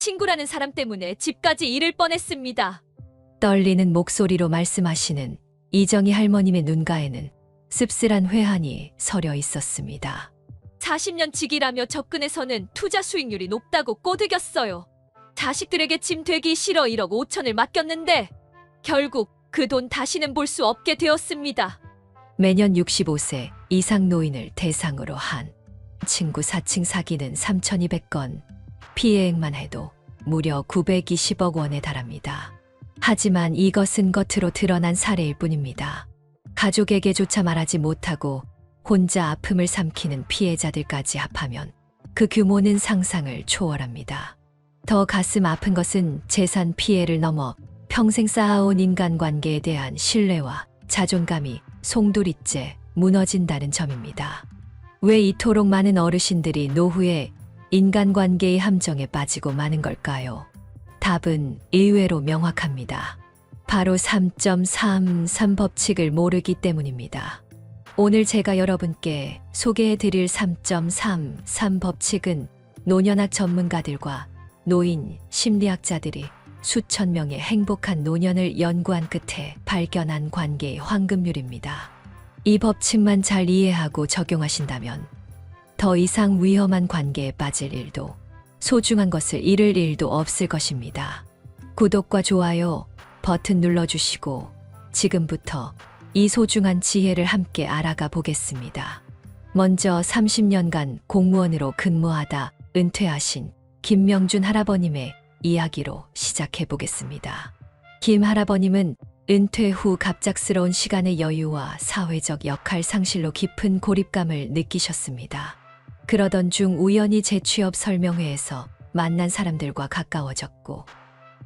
친구라는 사람 때문에 집까지 잃을 뻔했습니다. 떨리는 목소리로 말씀하시는 이정희 할머님의 눈가에는 씁쓸한 회한이 서려 있었습니다. 40년 직이라며 접근해서는 투자 수익률이 높다고 꼬드겼어요. 자식들에게 짐 되기 싫어 1억 5천을 맡겼는데 결국 그 돈 다시는 볼 수 없게 되었습니다. 매년 65세 이상 노인을 대상으로 한 친구 사칭 사기는 3,200건, 피해액만 해도 무려 920억 원에 달합니다. 하지만 이것은 겉으로 드러난 사례일 뿐입니다. 가족에게조차 말하지 못하고 혼자 아픔을 삼키는 피해자들까지 합하면 그 규모는 상상을 초월합니다. 더 가슴 아픈 것은 재산 피해를 넘어 평생 쌓아온 인간관계에 대한 신뢰와 자존감이 송두리째 무너진다는 점입니다. 왜 이토록 많은 어르신들이 노후에 인간관계의 함정에 빠지고 마는 걸까요? 답은 의외로 명확합니다. 바로 3.33 법칙을 모르기 때문입니다. 오늘 제가 여러분께 소개해드릴 3.33 법칙은 노년학 전문가들과 노인 심리학자들이 수천 명의 행복한 노년을 연구한 끝에 발견한 관계의 황금률입니다. 이 법칙만 잘 이해하고 적용하신다면 더 이상 위험한 관계에 빠질 일도 소중한 것을 잃을 일도 없을 것입니다. 구독과 좋아요 버튼 눌러주시고 지금부터 이 소중한 지혜를 함께 알아가 보겠습니다. 먼저 30년간 공무원으로 근무하다 은퇴하신 김명준 할아버님의 이야기로 시작해 보겠습니다. 김 할아버님은 은퇴 후 갑작스러운 시간의 여유와 사회적 역할 상실로 깊은 고립감을 느끼셨습니다. 그러던 중 우연히 재취업 설명회에서 만난 사람들과 가까워졌고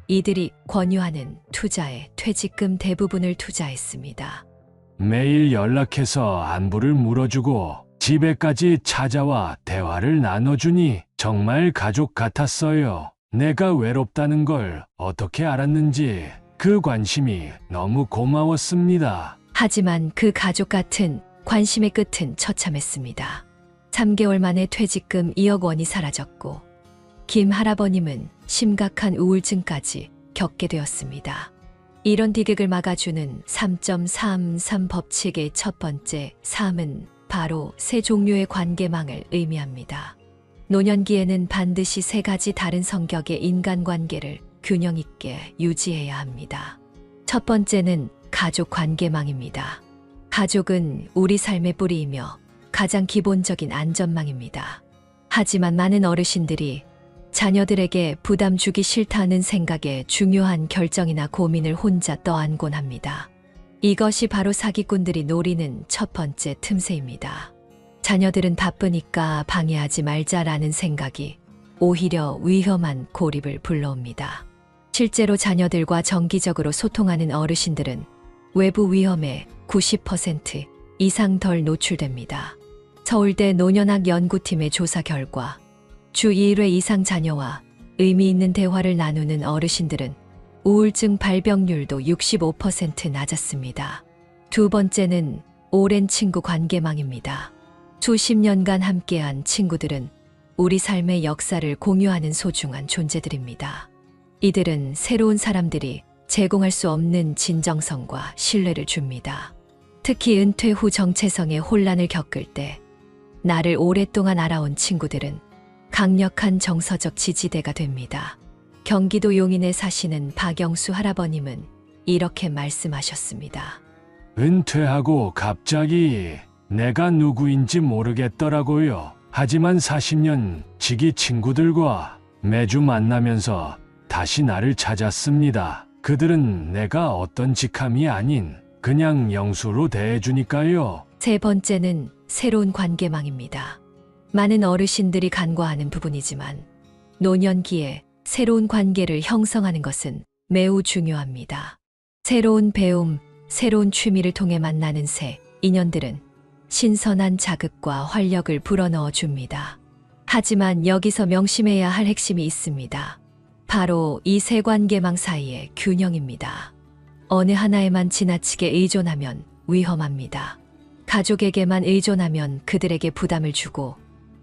이들이 권유하는 투자에 퇴직금 대부분을 투자했습니다. 매일 연락해서 안부를 물어주고 집에까지 찾아와 대화를 나눠주니 정말 가족 같았어요. 내가 외롭다는 걸 어떻게 알았는지 그 관심이 너무 고마웠습니다. 하지만 그 가족 같은 관심의 끝은 처참했습니다. 3개월 만에 퇴직금 2억 원이 사라졌고 김 할아버님은 심각한 우울증까지 겪게 되었습니다. 이런 비극을 막아주는 3.33 법칙의 첫 번째 3은 바로 세 종류의 관계망을 의미합니다. 노년기에는 반드시 세 가지 다른 성격의 인간관계를 균형 있게 유지해야 합니다. 첫 번째는 가족 관계망입니다. 가족은 우리 삶의 뿌리이며 가장 기본적인 안전망입니다. 하지만 많은 어르신들이 자녀들에게 부담 주기 싫다는 생각에 중요한 결정이나 고민을 혼자 떠안곤 합니다. 이것이 바로 사기꾼들이 노리는 첫 번째 틈새입니다. 자녀들은 바쁘니까 방해하지 말자라는 생각이 오히려 위험한 고립을 불러옵니다. 실제로 자녀들과 정기적으로 소통하는 어르신들은 외부 위험에 90% 이상 덜 노출됩니다. 서울대 노년학 연구팀의 조사 결과 주 2회 이상 자녀와 의미 있는 대화를 나누는 어르신들은 우울증 발병률도 65% 낮았습니다. 두 번째는 오랜 친구 관계망입니다. 수십 년간 함께한 친구들은 우리 삶의 역사를 공유하는 소중한 존재들입니다. 이들은 새로운 사람들이 제공할 수 없는 진정성과 신뢰를 줍니다. 특히 은퇴 후 정체성의 혼란을 겪을 때 나를 오랫동안 알아온 친구들은 강력한 정서적 지지대가 됩니다. 경기도 용인에 사시는 박영수 할아버님은 이렇게 말씀하셨습니다. 은퇴하고 갑자기 내가 누구인지 모르겠더라고요. 하지만 40년 지기 친구들과 매주 만나면서 다시 나를 찾았습니다. 그들은 내가 어떤 직함이 아닌 그냥 영수로 대해주니까요. 세 번째는 새로운 관계망입니다. 많은 어르신들이 간과하는 부분이지만 노년기에 새로운 관계를 형성하는 것은 매우 중요합니다. 새로운 배움, 새로운 취미를 통해 만나는 새 인연들은 신선한 자극과 활력을 불어넣어 줍니다. 하지만 여기서 명심해야 할 핵심이 있습니다. 바로 이 세 관계망 사이의 균형입니다. 어느 하나에만 지나치게 의존하면 위험합니다. 가족에게만 의존하면 그들에게 부담을 주고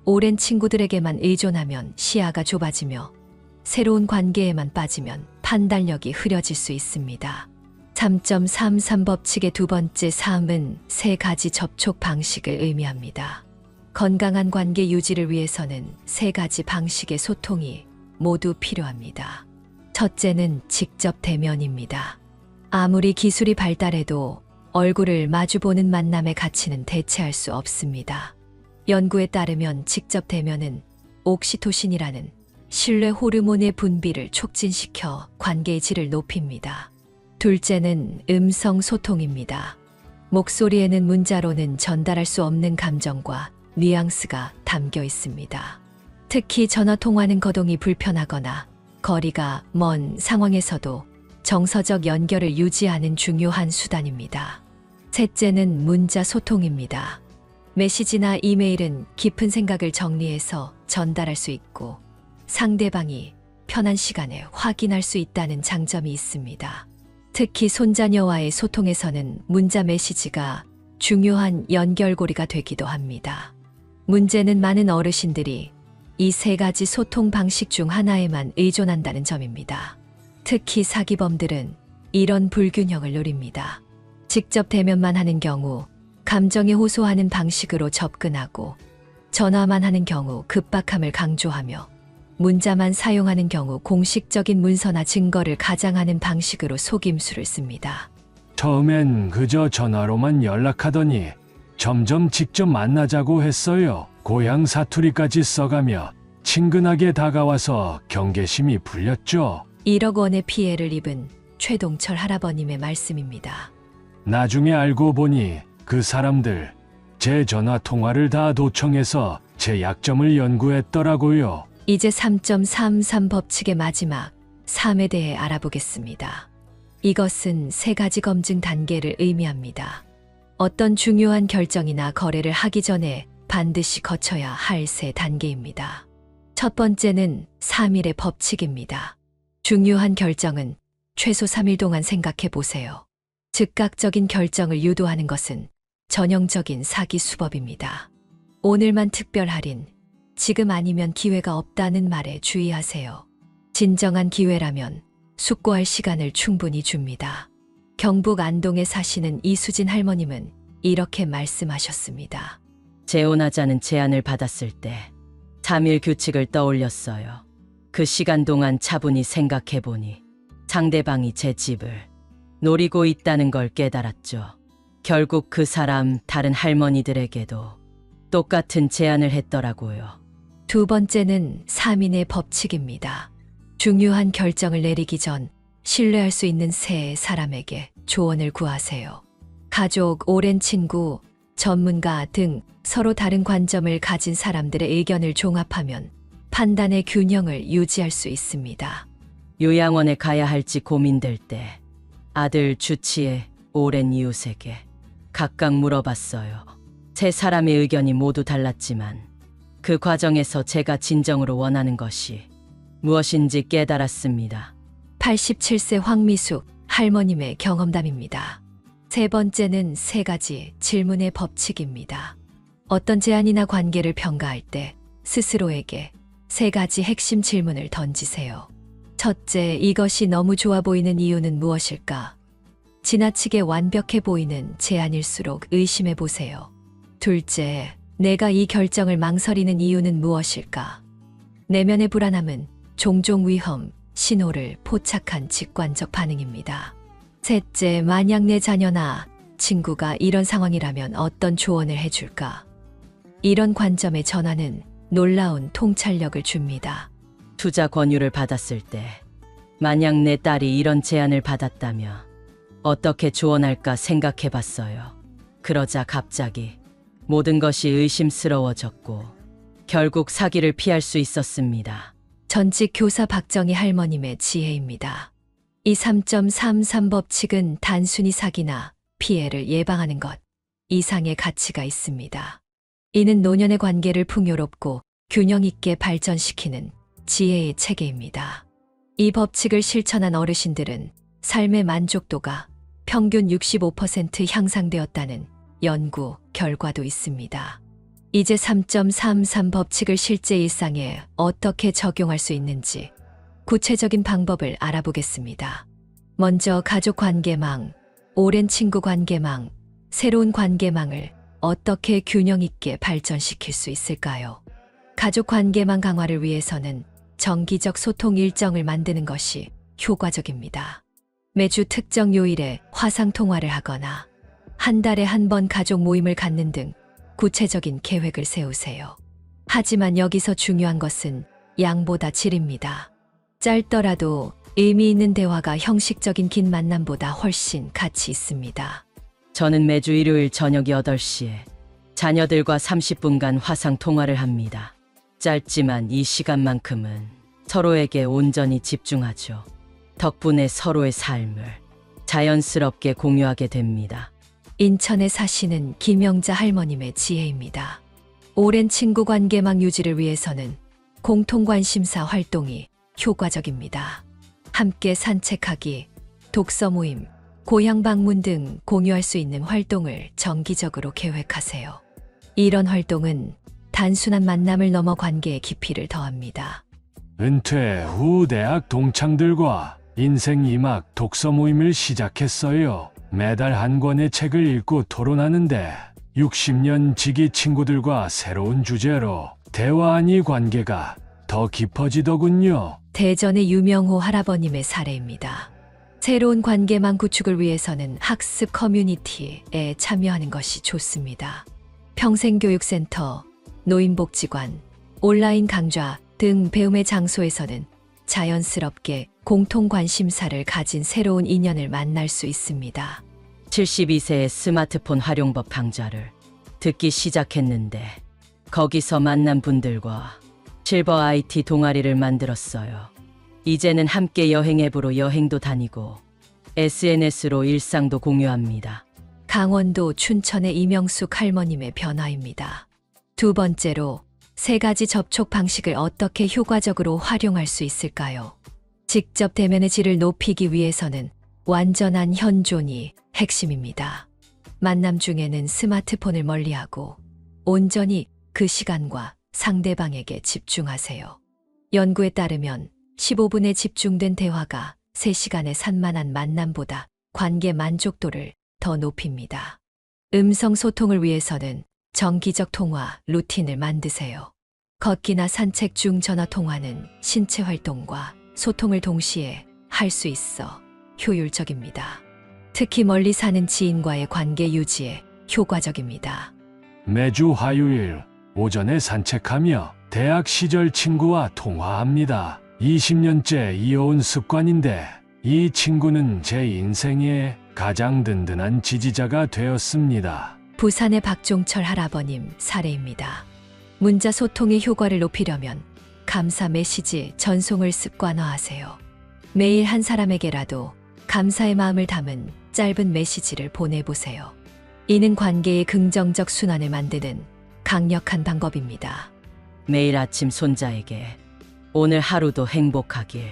오랜 친구들에게만 의존하면 시야가 좁아지며 새로운 관계에만 빠지면 판단력이 흐려질 수 있습니다. 3.33 법칙의 두 번째 삶은 세 가지 접촉 방식을 의미합니다. 건강한 관계 유지를 위해서는 세 가지 방식의 소통이 모두 필요합니다. 첫째는 직접 대면입니다. 아무리 기술이 발달해도 얼굴을 마주보는 만남의 가치는 대체할 수 없습니다. 연구에 따르면 직접 대면은 옥시토신이라는 신뢰 호르몬의 분비를 촉진시켜 관계의 질을 높입니다. 둘째는 음성 소통입니다. 목소리에는 문자로는 전달할 수 없는 감정과 뉘앙스가 담겨 있습니다. 특히 전화 통화는 거동이 불편하거나 거리가 먼 상황에서도 정서적 연결을 유지하는 중요한 수단입니다. 셋째는 문자 소통입니다. 메시지나 이메일은 깊은 생각을 정리해서 전달할 수 있고 상대방이 편한 시간에 확인할 수 있다는 장점이 있습니다. 특히 손자녀와의 소통에서는 문자 메시지가 중요한 연결고리가 되기도 합니다. 문제는 많은 어르신들이 이 세 가지 소통 방식 중 하나에만 의존한다는 점입니다. 특히 사기범들은 이런 불균형을 노립니다. 직접 대면만 하는 경우 감정에 호소하는 방식으로 접근하고 전화만 하는 경우 급박함을 강조하며 문자만 사용하는 경우 공식적인 문서나 증거를 가장하는 방식으로 속임수를 씁니다. 처음엔 그저 전화로만 연락하더니 점점 직접 만나자고 했어요. 고향 사투리까지 써가며 친근하게 다가와서 경계심이 풀렸죠. 1억 원의 피해를 입은 최동철 할아버님의 말씀입니다. 나중에 알고 보니 그 사람들 제 전화 통화를 다 도청해서 제 약점을 연구했더라고요. 이제 3.33 법칙의 마지막 3에 대해 알아보겠습니다. 이것은 세 가지 검증 단계를 의미합니다. 어떤 중요한 결정이나 거래를 하기 전에 반드시 거쳐야 할 세 단계입니다. 첫 번째는 3일의 법칙입니다. 중요한 결정은 최소 3일 동안 생각해 보세요. 즉각적인 결정을 유도하는 것은 전형적인 사기 수법입니다. 오늘만 특별 할인, 지금 아니면 기회가 없다는 말에 주의하세요. 진정한 기회라면 숙고할 시간을 충분히 줍니다. 경북 안동에 사시는 이수진 할머님은 이렇게 말씀하셨습니다. 재혼하자는 제안을 받았을 때 3일 규칙을 떠올렸어요. 그 시간 동안 차분히 생각해보니 상대방이 제 집을 노리고 있다는 걸 깨달았죠. 결국 그 사람 다른 할머니들에게도 똑같은 제안을 했더라고요. 두 번째는 3인의 법칙입니다. 중요한 결정을 내리기 전 신뢰할 수 있는 세 사람에게 조언을 구하세요. 가족, 오랜 친구, 전문가 등 서로 다른 관점을 가진 사람들의 의견을 종합하면 판단의 균형을 유지할 수 있습니다. 요양원에 가야 할지 고민될 때 아들 주치의 오랜 이웃에게 각각 물어봤어요. 세 사람의 의견이 모두 달랐지만 그 과정에서 제가 진정으로 원하는 것이 무엇인지 깨달았습니다. 87세 황미숙 할머님의 경험담입니다. 세 번째는 세 가지 질문의 법칙입니다. 어떤 제안이나 관계를 평가할 때 스스로에게 세 가지 핵심 질문을 던지세요. 첫째, 이것이 너무 좋아 보이는 이유는 무엇일까? 지나치게 완벽해 보이는 제안일수록 의심해 보세요. 둘째, 내가 이 결정을 망설이는 이유는 무엇일까? 내면의 불안함은 종종 위험, 신호를 포착한 직관적 반응입니다. 셋째, 만약 내 자녀나 친구가 이런 상황이라면 어떤 조언을 해줄까? 이런 관점의 전환은 놀라운 통찰력을 줍니다. 투자 권유를 받았을 때 만약 내 딸이 이런 제안을 받았다면 어떻게 조언할까 생각해 봤어요. 그러자 갑자기 모든 것이 의심스러워졌고 결국 사기를 피할 수 있었습니다. 전직 교사 박정희 할머님의 지혜입니다. 이 3.33 법칙은 단순히 사기나 피해를 예방하는 것 이상의 가치가 있습니다. 이는 노년의 관계를 풍요롭고 균형 있게 발전시키는 지혜의 체계입니다. 이 법칙을 실천한 어르신들은 삶의 만족도가 평균 65% 향상되었다는 연구 결과도 있습니다. 이제 3.33 법칙을 실제 일상에 어떻게 적용할 수 있는지 구체적인 방법을 알아보겠습니다. 먼저 가족 관계망, 오랜 친구 관계망, 새로운 관계망을 어떻게 균형 있게 발전시킬 수 있을까요? 가족 관계망 강화를 위해서는 정기적 소통 일정을 만드는 것이 효과적입니다. 매주 특정 요일에 화상 통화를 하거나 한 달에 한 번 가족 모임을 갖는 등 구체적인 계획을 세우세요. 하지만 여기서 중요한 것은 양보다 질입니다. 짧더라도 의미 있는 대화가 형식적인 긴 만남보다 훨씬 가치 있습니다. 저는 매주 일요일 저녁 8시에 자녀들과 30분간 화상 통화를 합니다. 짧지만 이 시간만큼은 서로에게 온전히 집중하죠. 덕분에 서로의 삶을 자연스럽게 공유하게 됩니다. 인천에 사시는 김영자 할머님의 지혜입니다. 오랜 친구 관계망 유지를 위해서는 공통 관심사 활동이 효과적입니다. 함께 산책하기, 독서 모임, 고향 방문 등 공유할 수 있는 활동을 정기적으로 계획하세요. 이런 활동은 단순한 만남을 넘어 관계의 깊이를 더합니다. 은퇴 후 대학 동창들과 인생 2막 독서 모임을 시작했어요. 매달 한 권의 책을 읽고 토론하는데 60년 지기 친구들과 새로운 주제로 대화하니 관계가 더 깊어지더군요. 대전의 유명호 할아버님의 사례입니다. 새로운 관계망 구축을 위해서는 학습 커뮤니티에 참여하는 것이 좋습니다. 평생교육센터, 노인복지관, 온라인 강좌 등 배움의 장소에서는 자연스럽게 공통 관심사를 가진 새로운 인연을 만날 수 있습니다. 72세의 스마트폰 활용법 강좌를 듣기 시작했는데 거기서 만난 분들과 실버 IT 동아리를 만들었어요. 이제는 함께 여행 앱으로 여행도 다니고 SNS로 일상도 공유합니다. 강원도 춘천의 이명숙 할머님의 변화입니다. 두 번째로, 3가지 접촉 방식을 어떻게 효과적으로 활용할 수 있을까요? 직접 대면의 질을 높이기 위해서는 완전한 현존이 핵심입니다. 만남 중에는 스마트폰을 멀리하고 온전히 그 시간과 상대방에게 집중하세요. 연구에 따르면 15분에 집중된 대화가 3시간의 산만한 만남보다 관계 만족도를 더 높입니다. 음성 소통을 위해서는 정기적 통화 루틴을 만드세요. 걷기나 산책 중 전화 통화는 신체 활동과 소통을 동시에 할 수 있어 효율적입니다. 특히 멀리 사는 지인과의 관계 유지에 효과적입니다. 매주 화요일 오전에 산책하며 대학 시절 친구와 통화합니다. 20년째 이어온 습관인데 이 친구는 제 인생의 가장 든든한 지지자가 되었습니다. 부산의 박종철 할아버님 사례입니다. 문자 소통의 효과를 높이려면 감사 메시지 전송을 습관화하세요. 매일 한 사람에게라도 감사의 마음을 담은 짧은 메시지를 보내보세요. 이는 관계의 긍정적 순환을 만드는 강력한 방법입니다. 매일 아침 손자에게 오늘 하루도 행복하길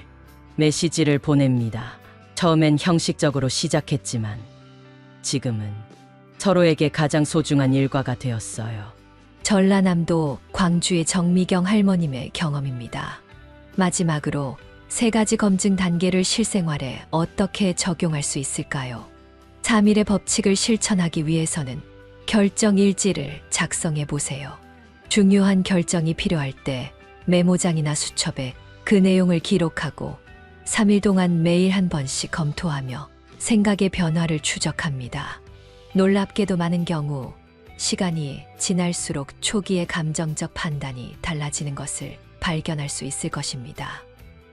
메시지를 보냅니다. 처음엔 형식적으로 시작했지만 지금은 서로에게 가장 소중한 일과가 되었어요. 전라남도 광주의 정미경 할머님의 경험입니다. 마지막으로 3가지 검증 단계를 실생활에 어떻게 적용할 수 있을까요? 3일의 법칙을 실천하기 위해서는 결정 일지를 작성해 보세요. 중요한 결정이 필요할 때 메모장이나 수첩에 그 내용을 기록하고 3일 동안 매일 한 번씩 검토하며 생각의 변화를 추적합니다. 놀랍게도 많은 경우 시간이 지날수록 초기의 감정적 판단이 달라지는 것을 발견할 수 있을 것입니다.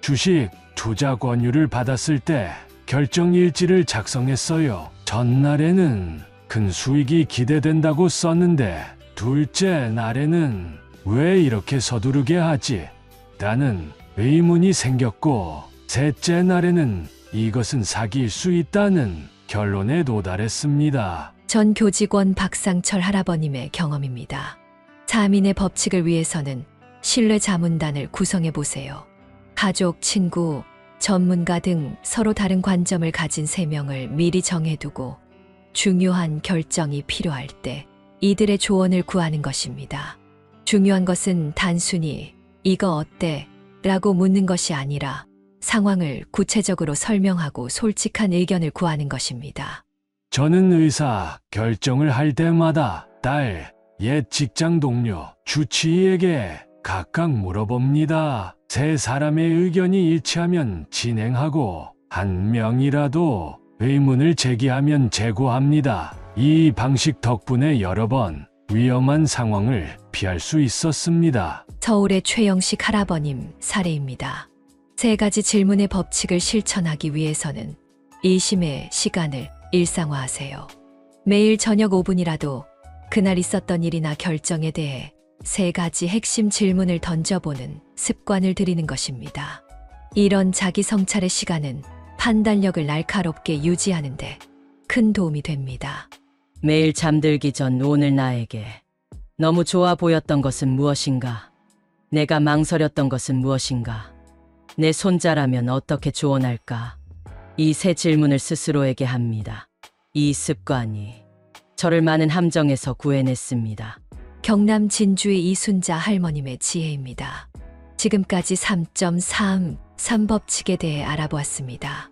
주식 투자 권유를 받았을 때 결정 일지를 작성했어요. 전날에는 큰 수익이 기대된다고 썼는데 둘째 날에는 왜 이렇게 서두르게 하지? 라는 의문이 생겼고 셋째 날에는 이것은 사기일 수 있다는 결론에 도달했습니다. 전 교직원 박상철 할아버님의 경험입니다. 3인의 법칙을 위해서는 신뢰 자문단을 구성해 보세요. 가족, 친구, 전문가 등 서로 다른 관점을 가진 3명을 미리 정해두고 중요한 결정이 필요할 때 이들의 조언을 구하는 것입니다. 중요한 것은 단순히 이거 어때? 라고 묻는 것이 아니라 상황을 구체적으로 설명하고 솔직한 의견을 구하는 것입니다. 저는 의사 결정을 할 때마다 딸, 옛 직장 동료, 주치의에게 각각 물어봅니다. 세 사람의 의견이 일치하면 진행하고 한 명이라도 의문을 제기하면 제고합니다. 이 방식 덕분에 여러 번 위험한 상황을 피할 수 있었습니다. 서울의 최영식 할아버님 사례입니다. 세 가지 질문의 법칙을 실천하기 위해서는 2심의 시간을 일상화하세요. 매일 저녁 5분이라도 그날 있었던 일이나 결정에 대해 세 가지 핵심 질문을 던져보는 습관을 들이는 것입니다. 이런 자기 성찰의 시간은 판단력을 날카롭게 유지하는데 큰 도움이 됩니다. 매일 잠들기 전 오늘 나에게 너무 좋아 보였던 것은 무엇인가? 내가 망설였던 것은 무엇인가? 내 손자라면 어떻게 조언할까? 이 세 질문을 스스로에게 합니다. 이 습관이 저를 많은 함정에서 구해냈습니다. 경남 진주의 이순자 할머님의 지혜입니다. 지금까지 3.3 법칙에 대해 알아보았습니다.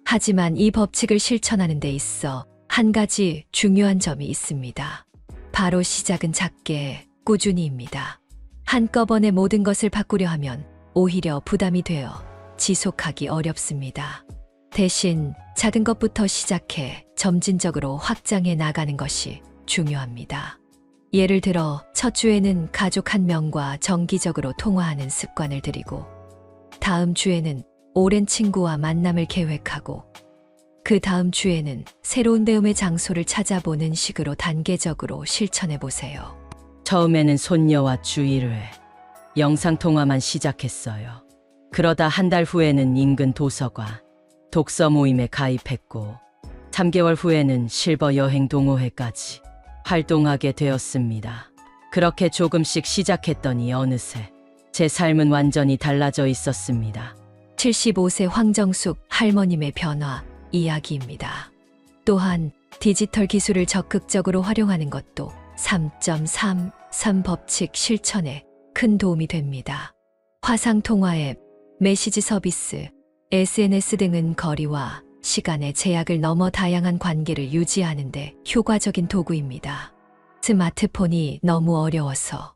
하지만 이 법칙을 실천하는 데 있어 한 가지 중요한 점이 있습니다. 바로 시작은 작게, 꾸준히입니다. 한꺼번에 모든 것을 바꾸려 하면 오히려 부담이 되어 지속하기 어렵습니다. 대신 작은 것부터 시작해 점진적으로 확장해 나가는 것이 중요합니다. 예를 들어 첫 주에는 가족 한 명과 정기적으로 통화하는 습관을 들이고 다음 주에는 오랜 친구와 만남을 계획하고 그 다음 주에는 새로운 배움의 장소를 찾아보는 식으로 단계적으로 실천해 보세요. 처음에는 손녀와 주 1회 영상통화만 시작했어요. 그러다 한 달 후에는 인근 도서관, 독서 모임에 가입했고 3개월 후에는 실버 여행 동호회까지 활동하게 되었습니다. 그렇게 조금씩 시작했더니 어느새 제 삶은 완전히 달라져 있었습니다. 75세 황정숙 할머님의 변화 이야기입니다. 또한 디지털 기술을 적극적으로 활용하는 것도 3.3 법칙 실천에 큰 도움이 됩니다. 화상통화 앱, 메시지 서비스, SNS 등은 거리와 시간의 제약을 넘어 다양한 관계를 유지하는 데 효과적인 도구입니다. 스마트폰이 너무 어려워서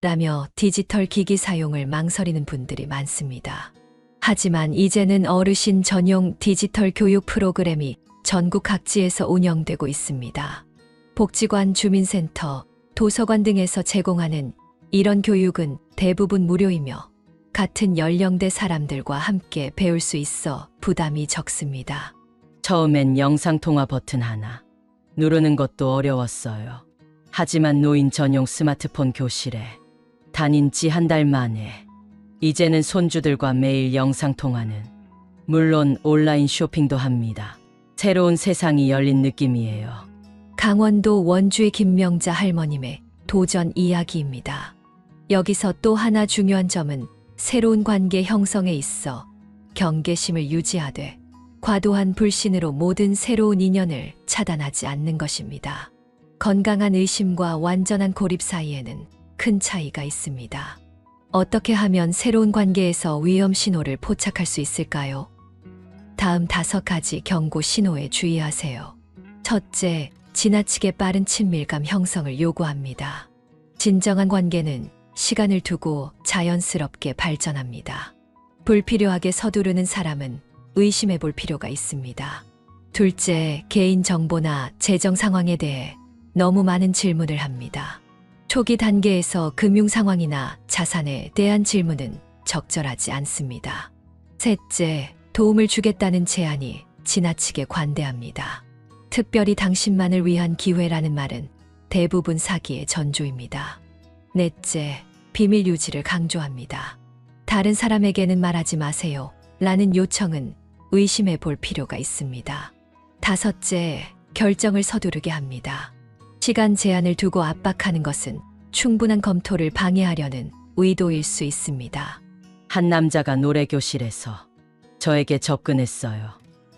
라며 디지털 기기 사용을 망설이는 분들이 많습니다. 하지만 이제는 어르신 전용 디지털 교육 프로그램이 전국 각지에서 운영되고 있습니다. 복지관, 주민센터, 도서관 등에서 제공하는 이런 교육은 대부분 무료이며 같은 연령대 사람들과 함께 배울 수 있어 부담이 적습니다. 처음엔 영상통화 버튼 하나 누르는 것도 어려웠어요. 하지만 노인 전용 스마트폰 교실에 다닌 지 한 달 만에 이제는 손주들과 매일 영상통화는 물론 온라인 쇼핑도 합니다. 새로운 세상이 열린 느낌이에요. 강원도 원주의 김명자 할머님의 도전 이야기입니다. 여기서 또 하나 중요한 점은 새로운 관계 형성에 있어 경계심을 유지하되 과도한 불신으로 모든 새로운 인연을 차단하지 않는 것입니다. 건강한 의심과 완전한 고립 사이에는 큰 차이가 있습니다. 어떻게 하면 새로운 관계에서 위험 신호를 포착할 수 있을까요? 다음 5가지 경고 신호에 주의하세요. 첫째, 지나치게 빠른 친밀감 형성을 요구합니다. 진정한 관계는 시간을 두고 자연스럽게 발전합니다. 불필요하게 서두르는 사람은 의심해 볼 필요가 있습니다. 둘째, 개인 정보나 재정 상황에 대해 너무 많은 질문을 합니다. 초기 단계에서 금융 상황이나 자산에 대한 질문은 적절하지 않습니다. 셋째, 도움을 주겠다는 제안이 지나치게 관대합니다. 특별히 당신만을 위한 기회라는 말은 대부분 사기의 전조입니다. 넷째, 비밀 유지를 강조합니다. 다른 사람에게는 말하지 마세요 라는 요청은 의심해 볼 필요가 있습니다. 다섯째, 결정을 서두르게 합니다. 시간 제한을 두고 압박하는 것은 충분한 검토를 방해하려는 의도일 수 있습니다. 한 남자가 노래교실에서 저에게 접근했어요.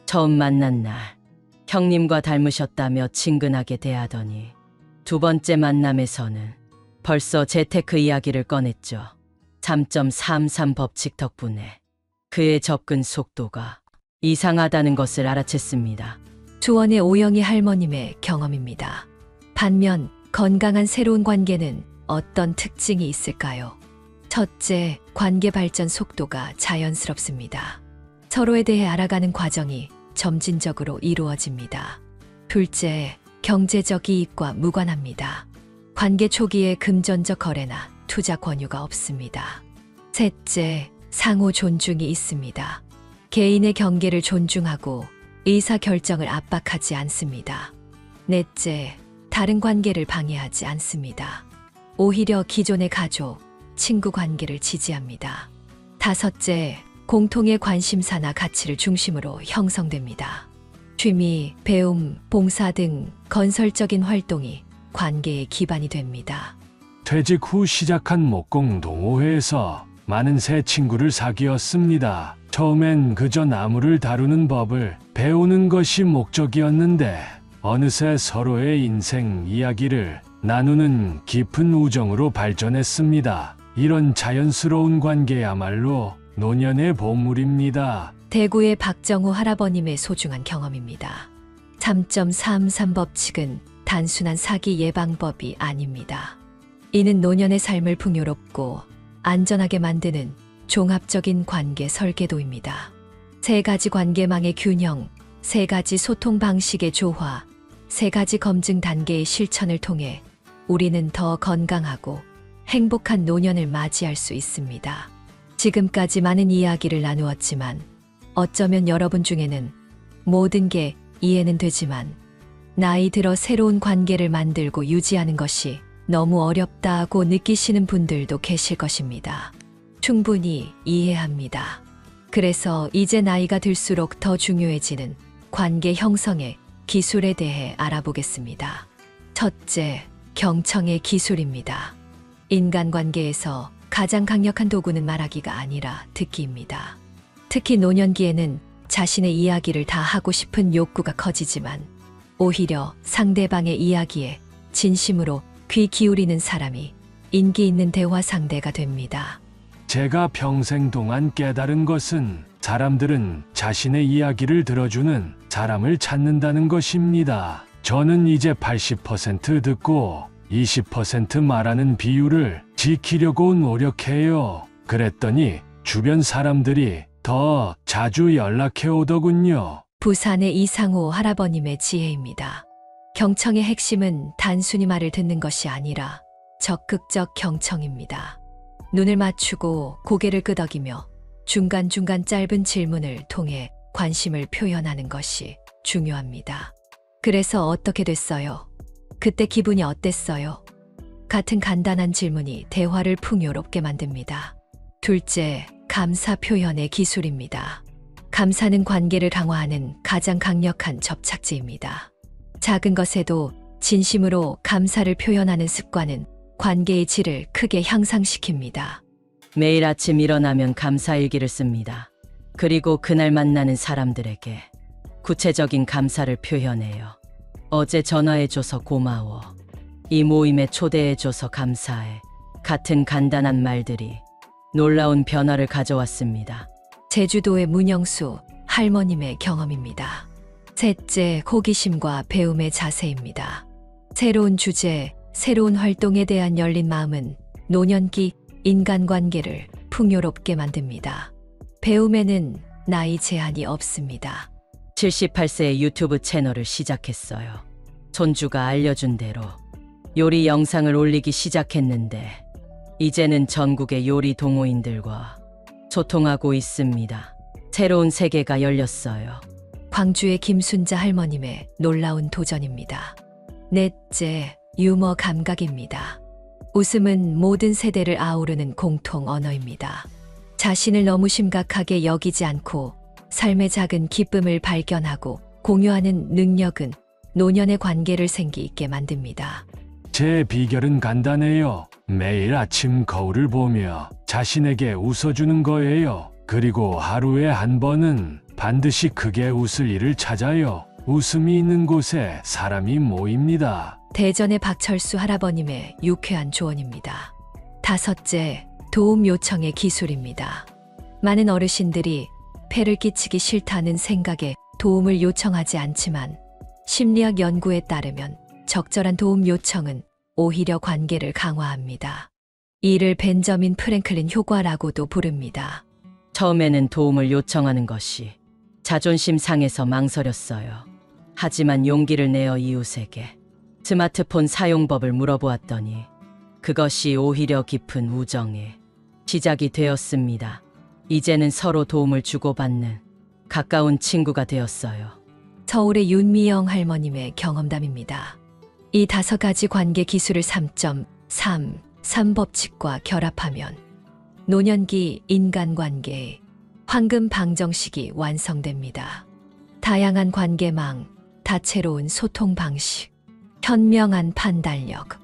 처음 만난 날 형님과 닮으셨다며 친근하게 대하더니 두 번째 만남에서는 벌써 재테크 이야기를 꺼냈죠. 3.33 법칙 덕분에 그의 접근 속도가 이상하다는 것을 알아챘습니다. 수원의 오영희 할머님의 경험입니다. 반면 건강한 새로운 관계는 어떤 특징이 있을까요? 첫째, 관계 발전 속도가 자연스럽습니다. 서로에 대해 알아가는 과정이 점진적으로 이루어집니다. 둘째, 경제적 이익과 무관합니다. 관계 초기에 금전적 거래나 투자 권유가 없습니다. 셋째, 상호 존중이 있습니다. 개인의 경계를 존중하고 의사 결정을 압박하지 않습니다. 넷째, 다른 관계를 방해하지 않습니다. 오히려 기존의 가족, 친구 관계를 지지합니다. 다섯째, 공통의 관심사나 가치를 중심으로 형성됩니다. 취미, 배움, 봉사 등 건설적인 활동이 관계의 기반이 됩니다. 퇴직 후 시작한 목공 동호회에서 많은 새 친구를 사귀었습니다. 처음엔 그저 나무를 다루는 법을 배우는 것이 목적이었는데 어느새 서로의 인생 이야기를 나누는 깊은 우정으로 발전했습니다. 이런 자연스러운 관계야말로 노년의 보물입니다. 대구의 박정호 할아버님의 소중한 경험입니다. 3.33 법칙은 단순한 사기 예방법이 아닙니다. 이는 노년의 삶을 풍요롭고 안전하게 만드는 종합적인 관계 설계도입니다. 3가지 관계망의 균형, 3가지 소통 방식의 조화, 3가지 검증 단계의 실천을 통해 우리는 더 건강하고 행복한 노년을 맞이할 수 있습니다. 지금까지 많은 이야기를 나누었지만 어쩌면 여러분 중에는 모든 게 이해는 되지만 나이 들어 새로운 관계를 만들고 유지하는 것이 너무 어렵다고 느끼시는 분들도 계실 것입니다. 충분히 이해합니다. 그래서 이제 나이가 들수록 더 중요해지는 관계 형성의 기술에 대해 알아보겠습니다. 첫째, 경청의 기술입니다. 인간관계에서 가장 강력한 도구는 말하기가 아니라 듣기입니다. 특히 노년기에는 자신의 이야기를 다 하고 싶은 욕구가 커지지만 오히려 상대방의 이야기에 진심으로 귀 기울이는 사람이 인기 있는 대화 상대가 됩니다. 제가 평생 동안 깨달은 것은 사람들은 자신의 이야기를 들어주는 사람을 찾는다는 것입니다. 저는 이제 80% 듣고 20% 말하는 비율을 지키려고 노력해요. 그랬더니 주변 사람들이 더 자주 연락해 오더군요. 부산의 이상호 할아버님의 지혜입니다. 경청의 핵심은 단순히 말을 듣는 것이 아니라 적극적 경청입니다. 눈을 맞추고 고개를 끄덕이며 중간중간 짧은 질문을 통해 관심을 표현하는 것이 중요합니다. 그래서 어떻게 됐어요? 그때 기분이 어땠어요? 같은 간단한 질문이 대화를 풍요롭게 만듭니다. 둘째, 감사 표현의 기술입니다. 감사는 관계를 강화하는 가장 강력한 접착제입니다. 작은 것에도 진심으로 감사를 표현하는 습관은 관계의 질을 크게 향상시킵니다. 매일 아침 일어나면 감사일기를 씁니다. 그리고 그날 만나는 사람들에게 구체적인 감사를 표현해요. 어제 전화해줘서 고마워. 이 모임에 초대해줘서 감사해. 같은 간단한 말들이 놀라운 변화를 가져왔습니다. 제주도의 문영수 할머님의 경험입니다. 셋째, 호기심과 배움의 자세입니다. 새로운 주제, 새로운 활동에 대한 열린 마음은 노년기 인간관계를 풍요롭게 만듭니다. 배움에는 나이 제한이 없습니다. 78세의 유튜브 채널을 시작했어요. 손주가 알려준 대로 요리 영상을 올리기 시작했는데 이제는 전국의 요리 동호인들과 소통하고 있습니다. 새로운 세계가 열렸어요. 광주의 김순자 할머님의 놀라운 도전입니다. 넷째, 유머 감각입니다. 웃음은 모든 세대를 아우르는 공통 언어입니다. 자신을 너무 심각하게 여기지 않고 삶의 작은 기쁨을 발견하고 공유하는 능력은 노년의 관계를 생기 있게 만듭니다. 제 비결은 간단해요. 매일 아침 거울을 보며 자신에게 웃어주는 거예요. 그리고 하루에 한 번은 반드시 크게 웃을 일을 찾아요. 웃음이 있는 곳에 사람이 모입니다. 대전의 박철수 할아버님의 유쾌한 조언입니다. 다섯째, 도움 요청의 기술입니다. 많은 어르신들이 폐를 끼치기 싫다는 생각에 도움을 요청하지 않지만 심리학 연구에 따르면 적절한 도움 요청은 오히려 관계를 강화합니다. 이를 벤저민 프랭클린 효과라고도 부릅니다. 처음에는 도움을 요청하는 것이 자존심 상해서 망설였어요. 하지만 용기를 내어 이웃에게 스마트폰 사용법을 물어보았더니 그것이 오히려 깊은 우정의 시작이 되었습니다. 이제는 서로 도움을 주고받는 가까운 친구가 되었어요. 서울의 윤미영 할머님의 경험담입니다. 이 5가지 관계 기술을 3.3 법칙과 결합하면 노년기 인간관계의 황금 방정식이 완성됩니다. 다양한 관계망, 다채로운 소통 방식, 현명한 판단력,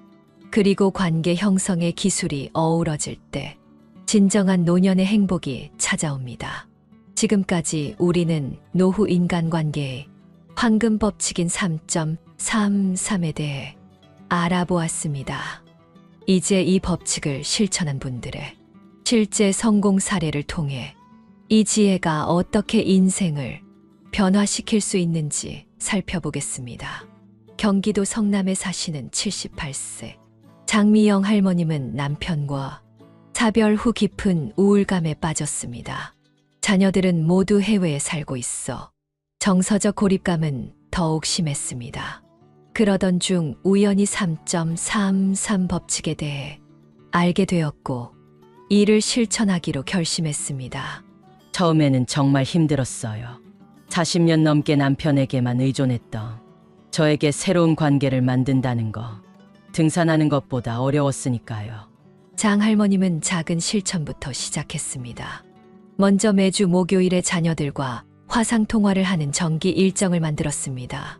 그리고 관계 형성의 기술이 어우러질 때 진정한 노년의 행복이 찾아옵니다. 지금까지 우리는 노후 인간관계의 황금 법칙인 3.33에 대해 알아보았습니다. 이제 이 법칙을 실천한 분들의 실제 성공 사례를 통해 이 지혜가 어떻게 인생을 변화시킬 수 있는지 살펴보겠습니다. 경기도 성남에 사시는 78세 장미영 할머님은 남편과 사별 후 깊은 우울감에 빠졌습니다. 자녀들은 모두 해외에 살고 있어 정서적 고립감은 더욱 심했습니다. 그러던 중 우연히 3.33 법칙에 대해 알게 되었고 이를 실천하기로 결심했습니다. 처음에는 정말 힘들었어요. 40년 넘게 남편에게만 의존했던 저에게 새로운 관계를 만든다는 거, 등산하는 것보다 어려웠으니까요. 장 할머님은 작은 실천부터 시작했습니다. 먼저 매주 목요일에 자녀들과 화상 통화를 하는 정기 일정을 만들었습니다.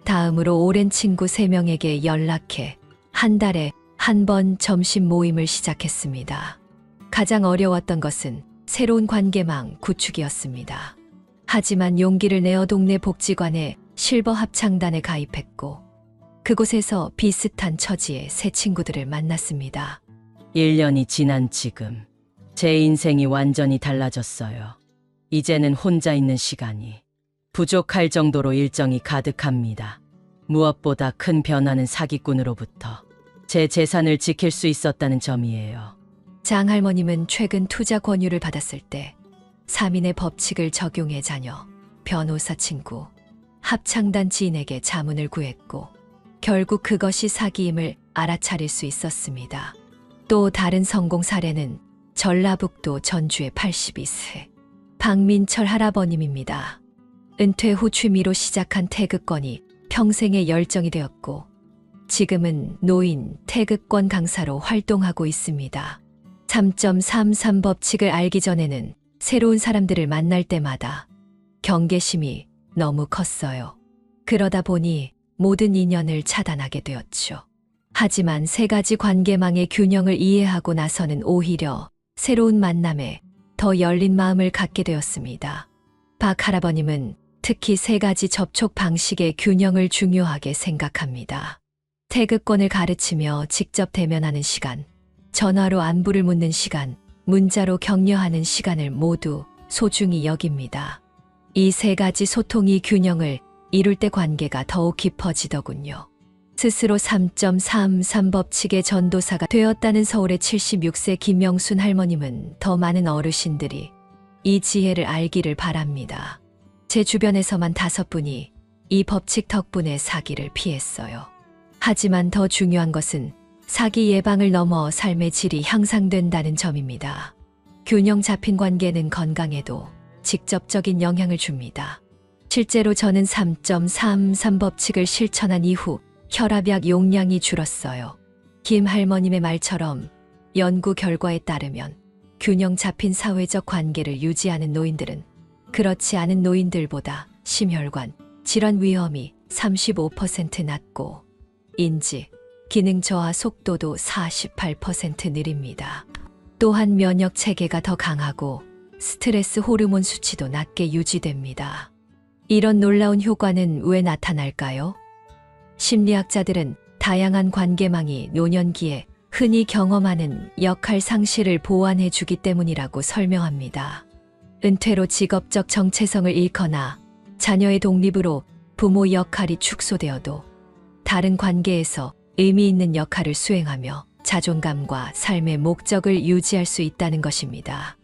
다음으로 오랜 친구 3명에게 연락해 한 달에 한 번 점심 모임을 시작했습니다. 가장 어려웠던 것은 새로운 관계망 구축이었습니다. 하지만 용기를 내어 동네 복지관에 실버 합창단에 가입했고 그곳에서 비슷한 처지의 새 친구들을 만났습니다. 1년이 지난 지금 제 인생이 완전히 달라졌어요. 이제는 혼자 있는 시간이 부족할 정도로 일정이 가득합니다. 무엇보다 큰 변화는 사기꾼으로부터 제 재산을 지킬 수 있었다는 점이에요. 장 할머님은 최근 투자 권유를 받았을 때 3인의 법칙을 적용해 자녀, 변호사 친구, 합창단 지인에게 자문을 구했고 결국 그것이 사기임을 알아차릴 수 있었습니다. 또 다른 성공 사례는 전라북도 전주의 82세 박민철 할아버님입니다. 은퇴 후 취미로 시작한 태극권이 평생의 열정이 되었고 지금은 노인 태극권 강사로 활동하고 있습니다. 3.33 법칙을 알기 전에는 새로운 사람들을 만날 때마다 경계심이 너무 컸어요. 그러다 보니 모든 인연을 차단하게 되었죠. 하지만 3가지 관계망의 균형을 이해하고 나서는 오히려 새로운 만남에 더 열린 마음을 갖게 되었습니다. 박 할아버님은 특히 3가지 접촉 방식의 균형을 중요하게 생각합니다. 태극권을 가르치며 직접 대면하는 시간, 전화로 안부를 묻는 시간, 문자로 격려하는 시간을 모두 소중히 여깁니다. 이 3가지 소통이 균형을 이룰 때 관계가 더욱 깊어지더군요. 스스로 3.33 법칙의 전도사가 되었다는 서울의 76세 김명순 할머님은 더 많은 어르신들이 이 지혜를 알기를 바랍니다. 제 주변에서만 5분이 이 법칙 덕분에 사기를 피했어요. 하지만 더 중요한 것은 사기 예방을 넘어 삶의 질이 향상된다는 점입니다. 균형 잡힌 관계는 건강에도 직접적인 영향을 줍니다. 실제로 저는 3.33 법칙을 실천한 이후 혈압약 용량이 줄었어요. 김 할머님의 말처럼 연구 결과에 따르면 균형 잡힌 사회적 관계를 유지하는 노인들은 그렇지 않은 노인들보다 심혈관 질환 위험이 35% 낮고 인지, 기능 저하 속도도 48% 느립니다. 또한 면역 체계가 더 강하고 스트레스 호르몬 수치도 낮게 유지됩니다. 이런 놀라운 효과는 왜 나타날까요? 심리학자들은 다양한 관계망이 노년기에 흔히 경험하는 역할 상실을 보완해 주기 때문이라고 설명합니다. 은퇴로 직업적 정체성을 잃거나 자녀의 독립으로 부모 역할이 축소되어도 다른 관계에서 의미 있는 역할을 수행하며 자존감과 삶의 목적을 유지할 수 있다는 것입니다.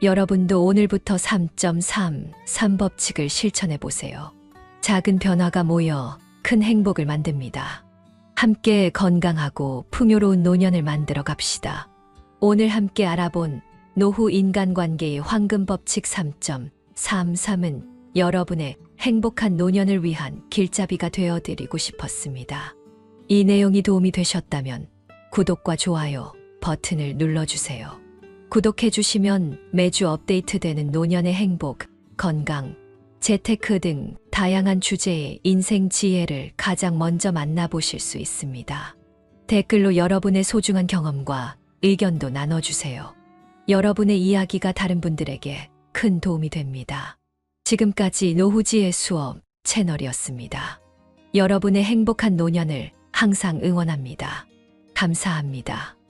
여러분도 오늘부터 3.3 법칙을 실천해 보세요. 작은 변화가 모여 큰 행복을 만듭니다. 함께 건강하고 풍요로운 노년을 만들어 갑시다. 오늘 함께 알아본 노후 인간관계의 황금 법칙 3.33은 여러분의 행복한 노년을 위한 길잡이가 되어드리고 싶었습니다. 이 내용이 도움이 되셨다면 구독과 좋아요 버튼을 눌러주세요. 구독해주시면 매주 업데이트되는 노년의 행복, 건강, 재테크 등 다양한 주제의 인생 지혜를 가장 먼저 만나보실 수 있습니다. 댓글로 여러분의 소중한 경험과 의견도 나눠주세요. 여러분의 이야기가 다른 분들에게 큰 도움이 됩니다. 지금까지 노후지의 수업 채널이었습니다. 여러분의 행복한 노년을 항상 응원합니다. 감사합니다.